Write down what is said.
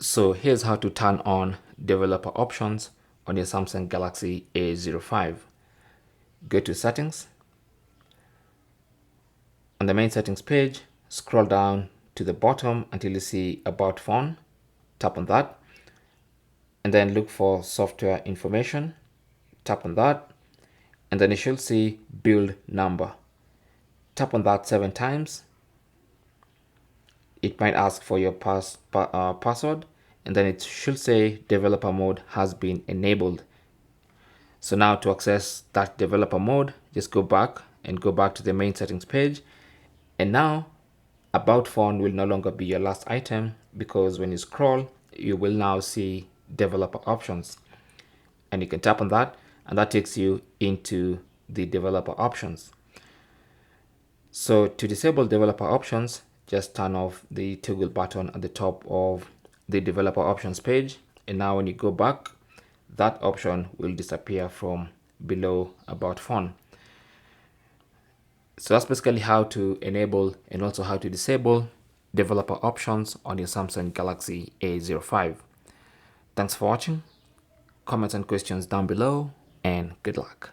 So here's how to turn on developer options on your Samsung Galaxy A05. Go to settings. On the main settings page, scroll down to the bottom until you see about phone. Tap on that and then look for software information. Tap on that and then you should see build number. Tap on that 7 times. It might ask for your password and then it should say developer mode has been enabled. So now to access that developer mode, just go back to the main settings page. And now about phone will no longer be your last item, because when you scroll, you will now see developer options and you can tap on that and that takes you into the developer options. So to disable developer options, just turn off the toggle button at the top of the developer options page. And now when you go back, that option will disappear from below about phone. So that's basically how to enable and also how to disable developer options on your Samsung Galaxy A05. Thanks for watching. Comments and questions down below and good luck.